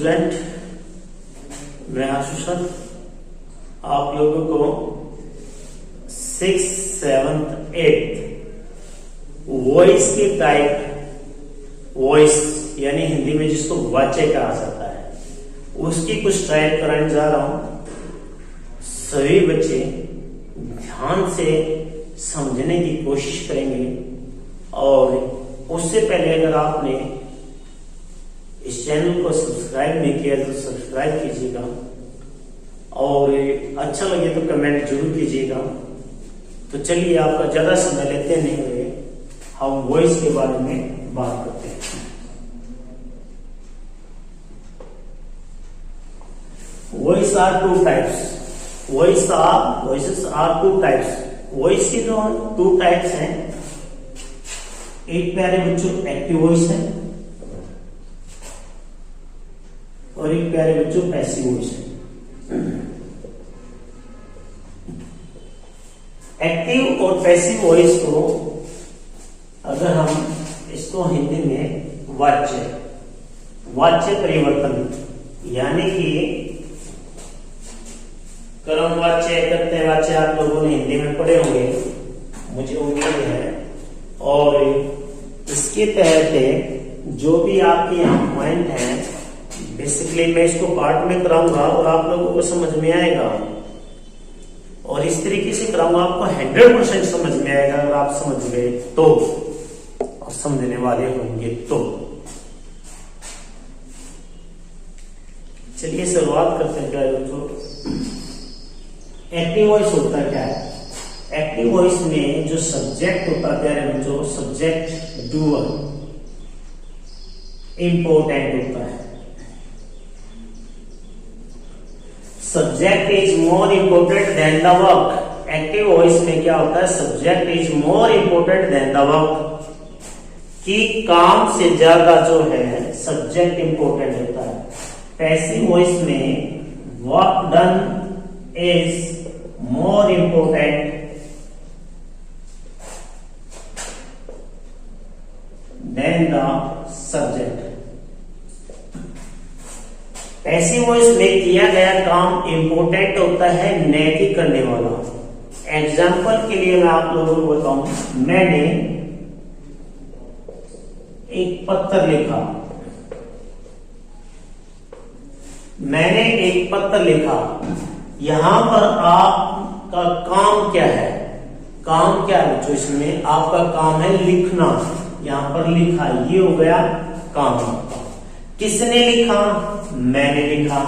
Student, मैं आशु sir आप लोगों को 6th, 7th, 8th वॉइस की टाइप, वॉइस यानी हिंदी में जिसको वाच्य कहा जाता है, उसकी कुछ टाइप कराने जा रहा हूं। सभी बच्चे ध्यान से समझने की कोशिश करेंगे और उससे पहले अगर आपने इस चैनल को सब्सक्राइब नहीं किया तो सब्सक्राइब कीजिएगा और अच्छा लगे तो कमेंट जरूर कीजिएगा। तो चलिए आपका ज्यादा समय लेते नहीं हुए हम वॉइस के बारे में बात करते हैं। Voice are two types, voices are two types. Voice की जो टू टाइप्स हैं, एक प्यारे बच्चों एक्टिव वॉइस है और एक प्यारे बच्चों पैसिव वॉइस है। एक्टिव और पैसिव वॉइस को अगर हम इसको हिंदी में वाच्य परिवर्तन यानी कि कर्म वाच्य, कर्तव्य वाच्य आप लोगों ने हिंदी में पढ़े होंगे, मुझे उम्मीद है। और इसके तहत जो भी आपके यहाँ पॉइंट है, बेसिकली मैं इसको पार्ट में कराऊंगा और आप लोगों को समझ में आएगा और इस तरीके से कराऊंगा आपको 100% समझ में आएगा अगर आप समझ गए तो और समझने वाले होंगे तो। चलिए शुरुआत करते हैं। प्यारे बच्चों, एक्टिव वॉइस होता क्या है? एक्टिव वॉइस में जो सब्जेक्ट होता है प्यारे बच्चों, सब्जेक्ट डूअर इंपॉर्टेंट होता है। Subject is more important than the work. Active voice में क्या होता है? Subject is more important than the work, कि काम से ज्यादा जो है सब्जेक्ट इंपोर्टेंट होता है। पैसिव वॉइस में work done is more important than the subject. Passive voice में किया गया काम इंपोर्टेंट होता है, न कि करने वाला। एग्जाम्पल के लिए मैं आप लोगों को बताऊं, मैंने एक पत्र लिखा, यहां पर आपका काम क्या है? काम क्या है बच्चों? इसमें आपका काम है लिखना। यहां पर लिखा, ये हो गया काम आपका। किसने लिखा? मैंने लिखा।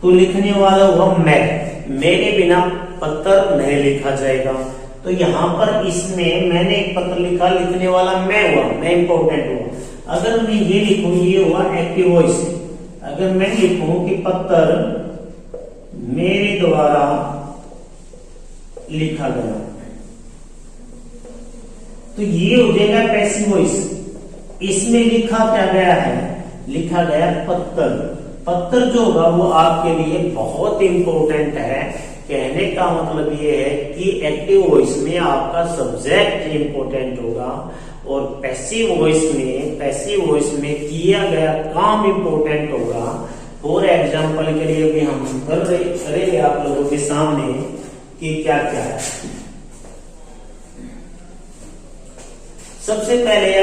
तो लिखने वाला हुआ मैं, मेरे बिना पत्र नहीं लिखा जाएगा। तो यहां पर इसमें मैंने एक पत्र लिखा, लिखने वाला मैं हुआ, मैं इंपॉर्टेंट हुआ। अगर मैं ये लिखूं, ये हुआ एक्टिव वॉइस। अगर मैं लिखूं कि पत्र मेरे द्वारा लिखा गया, तो ये हो जाएगा पैसिव वॉइस। इसमें लिखा क्या गया है? लिखा गया पत्र। पत्र जो होगा वो आपके लिए बहुत इंपॉर्टेंट है। कहने का मतलब ये है कि एक्टिव वॉइस में आपका सब्जेक्ट इंपॉर्टेंट होगा और पैसिव वॉइस में किया गया काम इंपॉर्टेंट होगा। फॉर एग्जाम्पल के लिए भी हम करेंगे आप लोगों के सामने कि क्या क्या है। सबसे पहले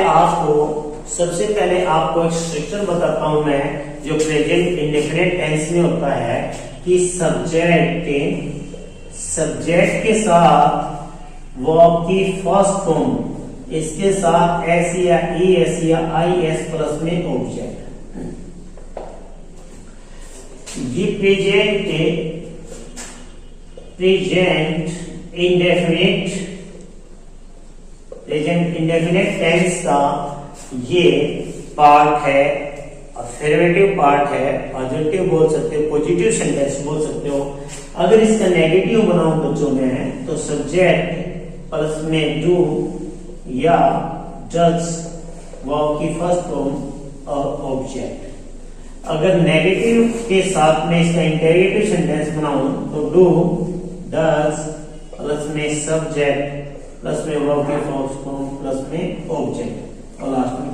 आपको एक स्ट्रक्चर बताता हूं मैं, जो प्रेजेंट इंडेफिनिट टेंस में होता है कि सब्जेक्ट के साथ वर्ब की फर्स्ट फॉर्म, इसके साथ एस या ई एस या आई एस प्लस में ऑब्जेक्ट। ये प्रेजेंट इंडेफिनिट टेंस का ये पार्ट है, अफर्मेटिव पार्ट है, पॉजिटिव बोल सकते हो, पॉजिटिव सेंटेंस बोल सकते हो। अगर इसका नेगेटिव बनाओ बच्चों में, तो सब्जेक्ट प्लस में डू या डज वर्ब की फर्स्ट फॉर्म और ऑब्जेक्ट। अगर नेगेटिव के साथ में इसका इंटेरोगेटिव सेंटेंस बनाऊं तो डू डज प्लस में सब्जेक्ट प्लस में वर्ब की फर्स्ट फॉर्म प्लस में ऑब्जेक्ट और लास्ट में।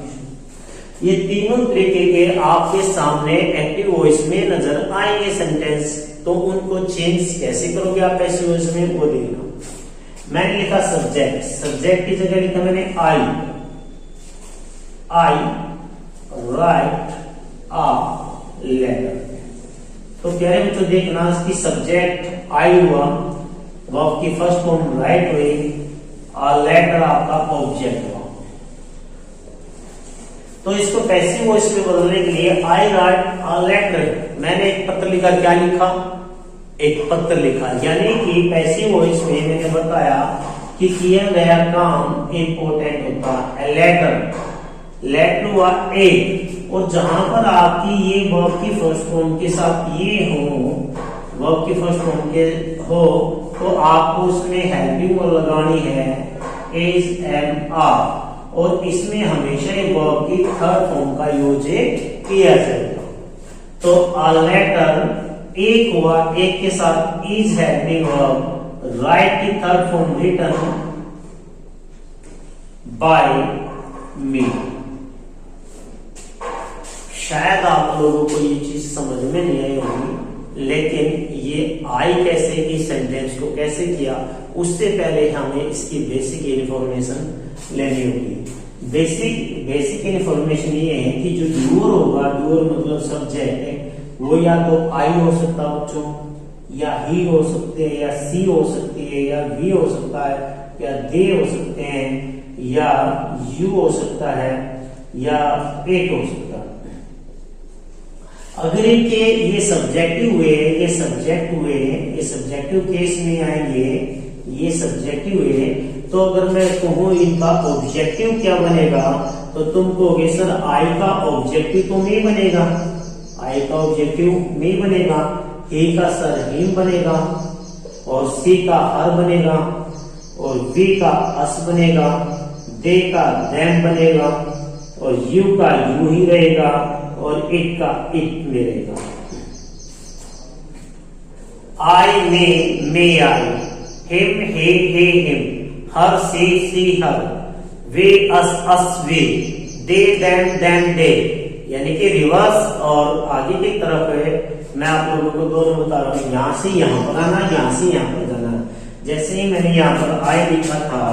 ये तीनों तरीके के आपके सामने एक्टिव वॉइस में नजर आएंगे सेंटेंस। तो उनको चेंज कैसे करोगे आप पैसिव वॉइस में, वो देखना। मैंने लिखा सब्जेक्ट, सब्जेक्ट की जगह लिखा मैंने आई राइट अ लेटर। तो प्यारे बच्चों देखना, इसकी सब्जेक्ट आई हुआ, वर्ब की फर्स्ट फॉर्म राइट हुई, और लेटर आपका ऑब्जेक्ट हुआ। तो इसको पैसिव वॉइस में बदलने के लिए आई राइट अ लेटर, मैंने एक पत्र लिखा। क्या लिखा? एक पत्र लिखा। यानी कि पैसिव वॉइस में मैंने बताया कि किया गया काम इंपॉर्टेंट होता है। लेटर हुआ ए, और जहां पर आपकी ये वर्ब की फर्स्ट फॉर्म के साथ ये हो, वर्ब की फर्स्ट फॉर्म के हो, तो आपको उसमें हेल्पिंग वर्ब लगानी है इज एम आर, और इसमें हमेशा ये वर्ब की थर्ड फॉर्म का यूज किया जाएगा। तो अ लेटर एक हुआ, एक के साथ इज हेल्पिंग वर्ब, राइट की थर्ड फॉर्म रिटन बाय मी। शायद आप लोगों को ये चीज समझ में नहीं आई होगी, लेकिन ये आई कैसे की, सेंटेंस को कैसे किया, उससे पहले हमें इसकी बेसिक इंफॉर्मेशन लेनी होगी। बेसिक इंफॉर्मेशन ये है कि जो डूअर होगा, डूअर मतलब सब्जेक्ट है, वो या तो आई हो सकता है बच्चों, या ही हो सकते हैं, या सी हो सकती है, या वी हो सकता है, या दे हो सकते हैं, या यू हो सकता है, या इट हो सकता है। अगर इनके ये सब्जेक्टिव हुए, ये सब्जेक्ट हुए, ये सब्जेक्टिव केस में आएंगे, ये सब्जेक्टिव हुए, तो अगर मैं कहूं इनका ऑब्जेक्टिव क्या बनेगा, तो तुम कहोगे सर आई का ऑब्जेक्टिव तो नहीं बनेगा, आई का ऑब्जेक्टिव नहीं बनेगा, ही का सर हिम बनेगा, और सी का हर बनेगा, और वी का अस बनेगा, दे का देम बनेगा, और यू का यू ही रहेगा, और इट का इट में रहेगा। I me I, him he him, her she her, we us we, they them they. यानी कि रिवर्स और आगे की तरफ है। मैं आप लोगों को दोनों बता रहा हूं, यहां से यहां पर आना, यहां से यहां पर जाना। जैसे ही मैंने यहाँ पर आई लिखा था,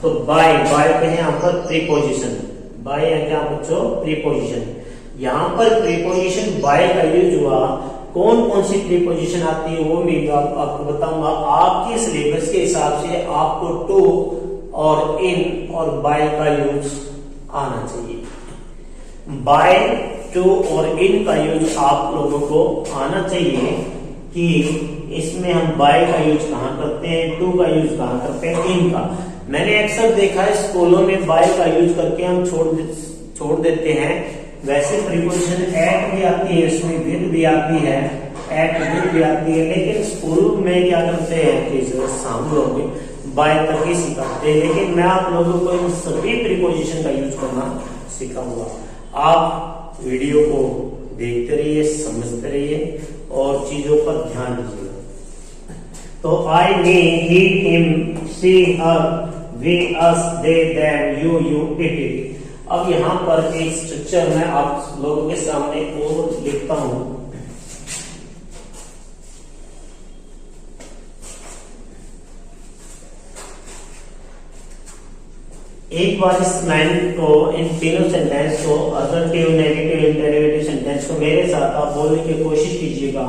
तो बाय पे है यहाँ पर प्रीपोजिशन, बाय है क्या बच्चों, प्रीपोजिशन। यहाँ पर प्रीपोजिशन बाय का यूज हुआ। कौन कौन सी प्रीपोजिशन आती है वो मैं आपको बताऊंगा। आपके सिलेबस के हिसाब से आपको टू और इन और बाय का यूज आना चाहिए। बाय, टू और इन का यूज आप लोगों को आना चाहिए कि इसमें हम बाय का यूज कहाँ करते हैं, टू का यूज कहाँ करते हैं, इन का। मैंने अक्सर देखा है स्कूलों में बाय का यूज करके हम छोड़ देते हैं। वैसे प्रीपोजिशन एट भी आती है, इसमें विद भी आती है, एट विद भी आती है, लेकिन स्कूल में क्या करते हैं टीचर शाम लोग बाय तक ही सिखाते हैं। लेकिन मैं आप लोगों को इन सभी प्रीपोजिशन का यूज करना सिखाऊंगा। आप वीडियो को देखते रहिए, समझते रहिए और चीजों पर ध्यान दीजिएगा। तो I, me, he, him, she, her, we, us, they, them, you, it. अब यहाँ पर एक स्ट्रक्चर मैं आप लोगों के सामने और लिखता हूं। एक बार इस लाइन को, इन तीनों सेंटेंस को, असर्टिव, नेगेटिव, इंटरोगेटिव सेंटेंस को मेरे साथ आप बोलने की कोशिश कीजिएगा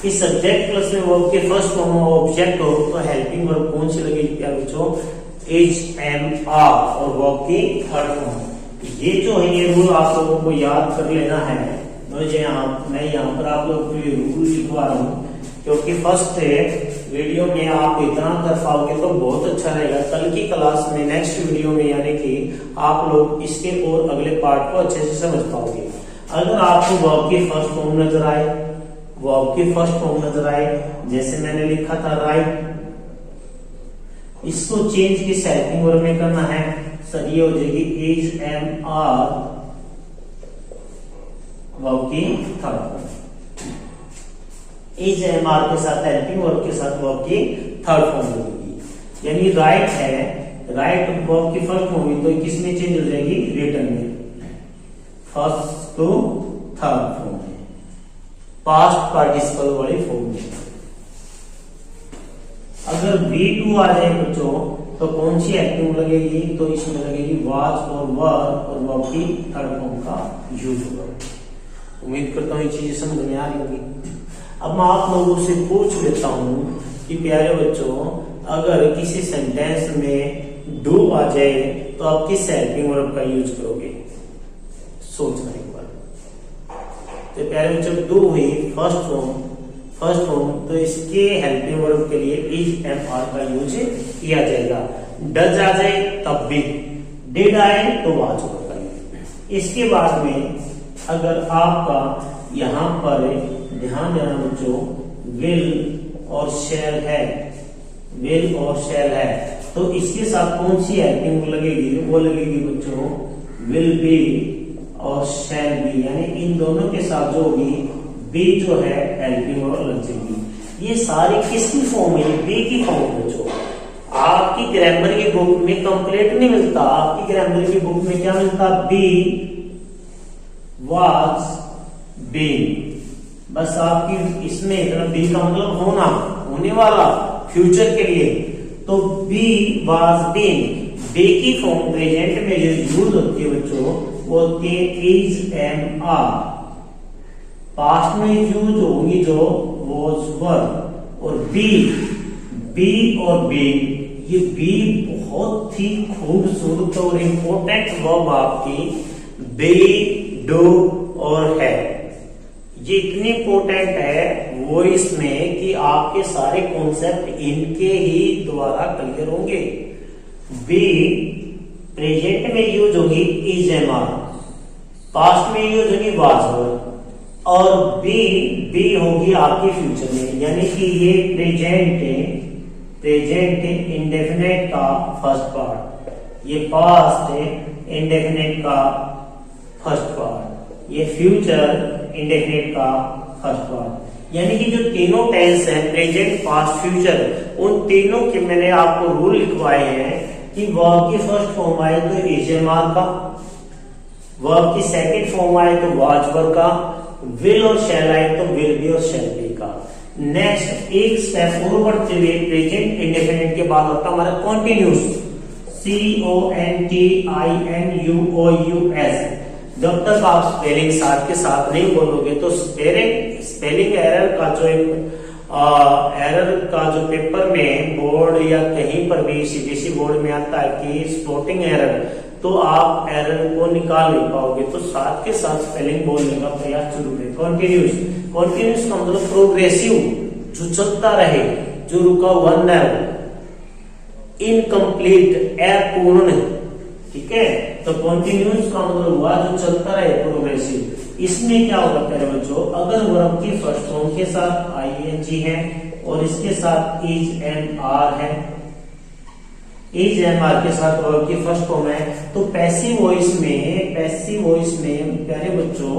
कि सब्जेक्ट प्लस में वर्ब के फर्स्ट फॉर्म ऑब्जेक्ट हो तो हेल्पिंग वर्ब कौन सी लगेगी क्या बच्चों, इज, एम, आर, और वर्ब की थर्ड फॉर्म। ये जो है ये रूल आप लोगों को याद कर लेना है। मैं यहाँ पर आप लोगों को ये रूल लिखवा रहा हूँ क्योंकि फर्स्ट वीडियो में आप इतना कर पाओगे तो बहुत अच्छा रहेगा। कल की क्लास में, नेक्स्ट वीडियो में, यानी कि आप लोग इसके और अगले पार्ट को अच्छे से समझ पाओगे। अगर आपको वर्ब की फर्स्ट फॉर्म नजर आए, वर्ब की फर्स्ट फॉर्म नजर आए, जैसे मैंने लिखा था राइट, इसको चेंज किस हेल्पिंग वर्ब में करना है सर, ये हो जाएगी इज, एम, आर, वर्ब की third form. Is, am, are के साथ हेल्पिंग वर्ब के साथ वर्ब की थर्ड फॉर्म होगी। यानी राइट है, राइट वर्ब की फर्स्ट फॉर्म हुई तो किस में चेंज हो जाएगी, रिटर्न में। फर्स्ट टू थर्ड फॉर्म है, पास्ट पार्टिसिपल वाली फॉर्म में। अगर V2 आ जाए बच्चों तो कौन सी एक्टिंग लगेगी, तो इसमें लगेगी वाज और वर और वर्ब की थर्ड फॉर्म का यूज होगा। उम्मीद करता हूँ ये चीजें समझ में आ रही होगी। अब मैं आप लोगों से पूछ लेता हूं कि प्यारे बच्चों, अगर किसी सेंटेंस में डू आ जाए तो आप किस हेल्पिंग वर्ब का यूज करोगे, सोचना एक बार। तो प्यारे बच्चों, डू हुई फर्स्ट फॉर्म, तो इसके हेल्पिंग वर्ब के लिए इज एम आर का यूज किया जाएगा। डज आ जाए तब भी, डिड आए तो वाज होगा। इसके बाद में अगर आपका यहां पर ध्यान देना बच्चों, विल और शैल है, तो इसके साथ कौन सी हेल्पिंग लगेगी, वो लगेगी बच्चों विल बी और शैल बी, यानी इन दोनों के साथ जो होगी बी जो है हेल्पिंग वर्ब लग जाएगी। ये सारी किसकी फॉर्म है, बी की फॉर्म बच्चों। आपकी ग्रामर की बुक में कंप्लीट नहीं मिलता, आपकी ग्रामर की बुक में क्या मिलता, बी वाज बीइंग, बस आपकी इसमें इतना बी का मतलब होना, होने वाला, फ्यूचर के लिए। तो बी वाज बीइंग, बी की फॉर्म प्रेजेंट में जो यूज होती है बच्चों वो होती है इज एम आर। पास्ट में यूज होंगी जो वाज वर, और बी और बी, ये बी बहुत ही खूबसूरत और इंपॉर्टेंट वर्ब आपकी बी, डू और है। ये इतनी इंपॉर्टेंट है वो इसमें कि आपके सारे कॉन्सेप्ट इनके ही द्वारा क्लियर होंगे। बी प्रेजेंट में यूज होगी इज एम आर, पास्ट में यूज होगी वाज वर, और बी होगी आपके फ्यूचर में, यानी कि ये प्रेजेंट इंडेफिनेट का फर्स्ट पार्ट, ये पास्ट इंडेफिनेट का फर्स्ट पार्ट, ये फ्यूचर इंडेफिनेट का फर्स्ट पार्ट। यानी कि जो तीनों टेंस है प्रेजेंट, पास्ट, फ्यूचर, उन तीनों के मैंने आपको रूल लिखवाए हैं कि वर्ब की फर्स्ट फॉर्म आए तो इज एम आर का, वर्ब की सेकंड फॉर्म आए तो वाज वर का, विल और शैल आए तो विल बी और शैल बी का। नेक्स्ट एक स्टेप और बढ़ते हुए प्रेजेंट इंडेफिनिट के बाद होता हमारा कॉन्टिन्यूस, CONTINUOUS। जब तक आप स्पेलिंग साथ के साथ नहीं बोलोगे तो स्पेलिंग एरर का जो पेपर में बोर्ड या कहीं पर भी सीबीएसई बोर्ड में आता है कि स्पोर्टिंग एरर, तो आप एरर को निकाल नहीं पाओगे। तो साथ के साथ स्पेलिंग बोलने का प्रयास जरूर है। कॉन्टिन्यूस का मतलब प्रोग्रेसिव, जो चलता रहे, जो रुका हुआ न हो। इनकम्प्लीट, अपूर्ण, ठीक है। तो कॉन्टिन्यूस का मतलब हुआ जो चलता रहे, प्रोग्रेसिव। इसमें क्या होगा प्यारे बच्चों, अगर वर्ब की फर्स्ट फॉर्म के साथ आईएनजी है और इसके साथ इज एंड आर है, इज एंड आर के साथ वर्ब की फर्स्ट फॉर्म है, तो पैसिव वॉइस में प्यारे बच्चों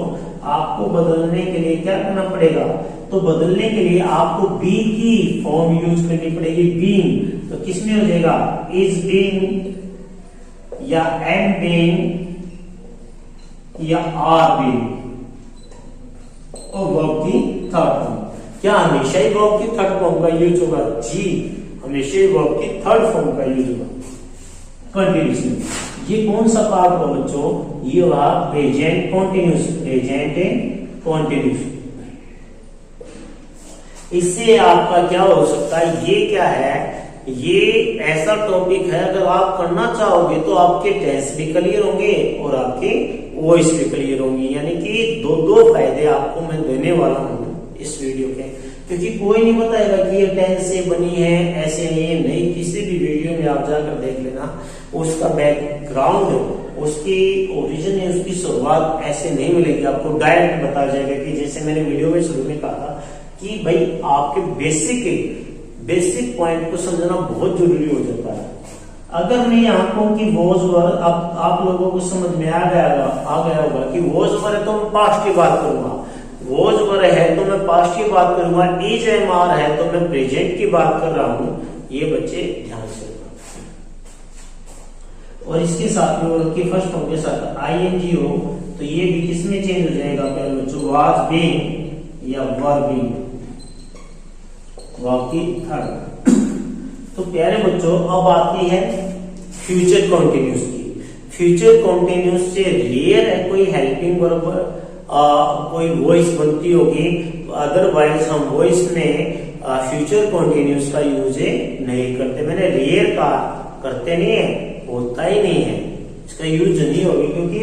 आपको बदलने के लिए क्या करना पड़ेगा, तो बदलने के लिए आपको बी की फॉर्म यूज करनी पड़ेगी, बीइंग। तो किसमें हो जाएगा, इज बीइंग या एम बीइंग या आर बीइंग, और वर्ब की थर्ड फॉर्म। क्या हमेशा ही वर्ब की थर्ड फॉर्म का यूज होगा? जी, हमेशा ही वर्ब की थर्ड फॉर्म का यूज होगा कंटिन्यूअसली। ये कौन सा पार्ट हो बच्चों, ये हुआ प्रेजेंट कॉन्टिन्यूस, इससे आपका क्या हो सकता है, ये क्या है, ये ऐसा टॉपिक है अगर आप करना चाहोगे तो आपके टेंस भी क्लियर होंगे और आपके वॉइस भी क्लियर होंगी। यानी कि दो फायदे आपको मैं देने वाला हूं इस वीडियो के, क्योंकि कोई नहीं बताएगा कि ये टेंस से बनी है, ऐसे नहीं। किसी भी वीडियो में आप जाकर देख लेना, उसका बैकग्राउंड, उसकी ओरिजिन है, उसकी शुरुआत ऐसे नहीं मिलेगी आपको, डायरेक्ट बता जाएगा कि जैसे मैंने वीडियो में शुरू में कहा कि भाई आपके बेसिक पॉइंट को समझना बहुत जरूरी हो जाता है। अगर मैं यहाँ कहूं कि वॉज वर, अब आप लोगों को समझ में आ गया होगा कि वॉज वर है तो मैं पास्ट की बात करूंगा, वॉज वर है तो मैं पास्ट की बात करूंगा, इज एम आर है तो मैं प्रेजेंट की बात कर रहा हूं। ये बच्चे ध्यान से, और इसके साथ में वर्ब की फर्स्ट फॉर्म के साथ आईएनजी हो तो ये भी किसमें चेंज हो जाएगा प्यारे बच्चों, वाज बीइंग या वर बीइंग, वर्ब की थर्ड। तो प्यारे बच्चों अब आती है फ्यूचर कॉन्टिन्यूस की। फ्यूचर कॉन्टिन्यूस से रेयर है कोई हेल्पिंग वर्ब कोई वॉइस बनती होगी, अदरवाइज हम वॉइस में फ्यूचर कॉन्टिन्यूस का यूज नहीं करते। मैंने रेयर का करते नहीं है, होता ही नहीं है, इसका यूज नहीं होगी, क्योंकि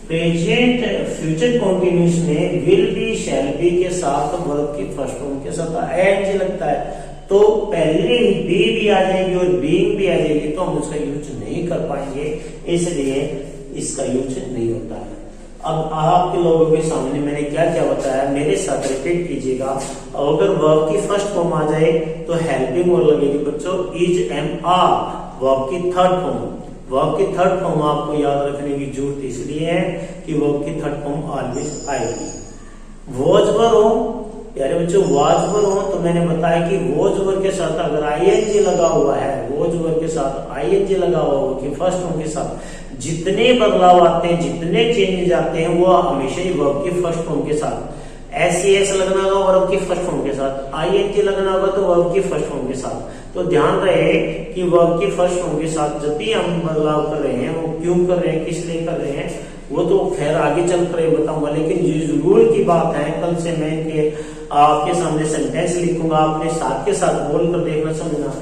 प्रेजेंट फ्यूचर कॉन्टिन्यूस में विल बी शैल बी के साथ वर्ब की फर्स्ट फॉर्म के साथ एज लगता है, तो पहले ही बी भी आ जाएगी और बीइंग भी आ जाएगी, तो हम उसका यूज नहीं कर पाएंगे, इसलिए इसका यूज नहीं होता है। अब आपके लोगों के सामने मैंने क्या क्या बताया, मेरे साथ रिपीट कीजिएगा। अगर वर्ब की फर्स्ट फॉर्म आ जाए तो हेल्पिंग वर्ब लगेगी बच्चों इज, एम, आर। वर्ब की थर्ड फॉर्म, वर्ब की थर्ड फॉर्म आपको याद रखने की जरूरत इसलिए है कि वर्ब की थर्ड फॉर्म ऑलवेज आएगी। वॉज वर हो यारे बच्चों, वाज वर हो तो मैंने बताया कि वॉज वर के साथ अगर आईएनजी लगा हुआ है, वॉज वर के साथ आईएनजी लगा हुआ हो कि फर्स्ट फॉर्म के साथ जितने बदलाव आते हैं, जितने चेंजेस आते हैं, वो हमेशा ही वर्ब की फर्स्ट फॉर्म के साथ। एस लगना होगा वर्ब की फर्स्ट फॉर्म के साथ, आईएनजी लगना होगा तो वर्ब की फर्स्ट फॉर्म के साथ। तो ध्यान रहे कि वर्ब की फर्स्ट फॉर्म के साथ जब भी हम बदलाव कर रहे हैं, वो क्यों कर रहे हैं, किस लिए कर रहे हैं, वो तो खैर आगे चल कर बताऊंगा, लेकिन जो रूल की बात है, कल से मैं इनके आपके सामने सेंटेंस लिखूंगा, आपने साथ के साथ बोल कर देखना, समझना।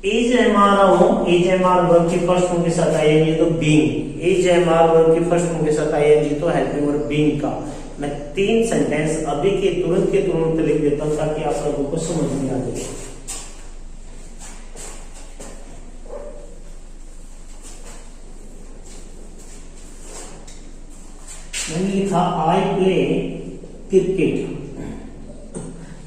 इज एम आर हो, इज एम आर वर्ब की फर्स्ट फॉर्म के साथ आएंगे तो being, is am are verb की फर्स्ट फॉर्म के साथ आएंगे तो हेल्पिंग वर्ब बीइंग का मैं 3 सेंटेंस अभी के तुरंत लिख देता हूं ताकि आप लोगों को समझ में आ जाए। मैंने लिखा आई प्ले क्रिकेट,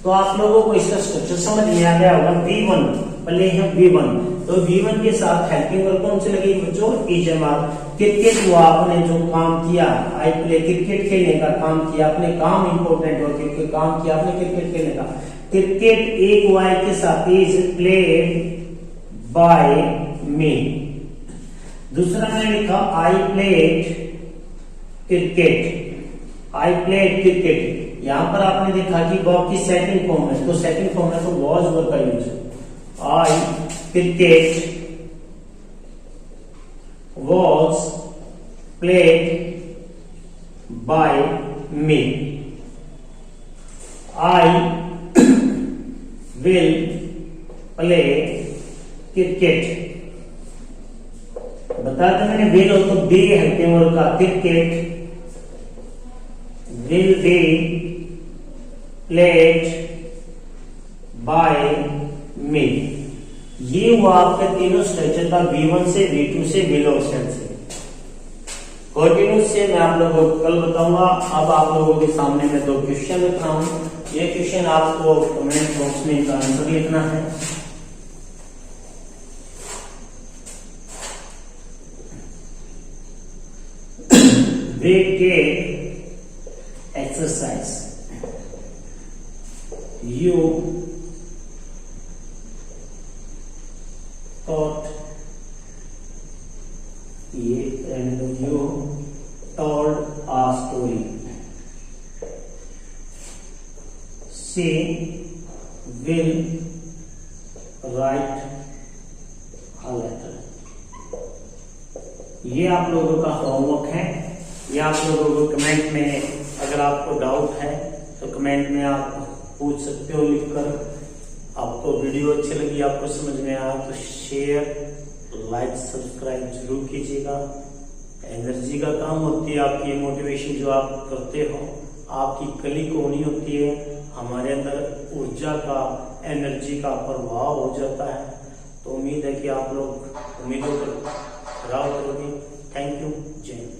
तो आप लोगों को इसका स्ट्रक्चर समझ में आ गया होगा। V1 पहले है V1, तो V1 के साथ हेल्पिंग वर्ब कौन सी लगी बच्चों, इज एम आर। क्रिकेट हुआ, आपने जो काम किया, आई प्ले क्रिकेट खेलने का काम किया, अपने काम इंपोर्टेंट हो, क्योंकि काम किया आपने क्रिकेट खेलने का। क्रिकेट एक वाई के साथ इज प्लेड बाय मी। दूसरा मैंने लिखा I played cricket, I played cricket. यहां पर आपने देखा कि वर्ब की सेकंड फॉर्म है, तो सेकंड फॉर्म है तो वॉज वर्ब का यूज है। I cricket was played by me. I will play cricket. बताया था मैंने विल हो तो बी हेल्पिंग वर्ब का, cricket will be played by me। ये हुआ आपके तीनों स्ट्रक्चर का, V1 से V2 से बिलो से। कॉन्टिन्यूस से मैं आप लोगों को कल बताऊंगा। अब आप लोगों के सामने मैं 2 क्वेश्चन लिख रहा हूं, ये क्वेश्चन आपको कमेंट बॉक्स में इनका आंसर लिखना है। ब्रेक के exercise, you taught and you told a story, she will write a letter। ये आप लोगों का होमवर्क है, ये आप लोगों को कमेंट में अगर आपको डाउट है तो कमेंट में आप पूछ सकते हो लिखकर। आपको वीडियो अच्छी लगी, आपको समझ में आया तो शेयर, लाइक, सब्सक्राइब जरूर कीजिएगा। एनर्जी का काम होती है आपकी मोटिवेशन जो आप करते हो, आपकी कली कोनी होती है, हमारे अंदर ऊर्जा का, एनर्जी का प्रभाव हो जाता है। तो उम्मीद है कि आप लोग उम्मीदों पर खरा उतरोगे। थैंक यू, जय हिंद।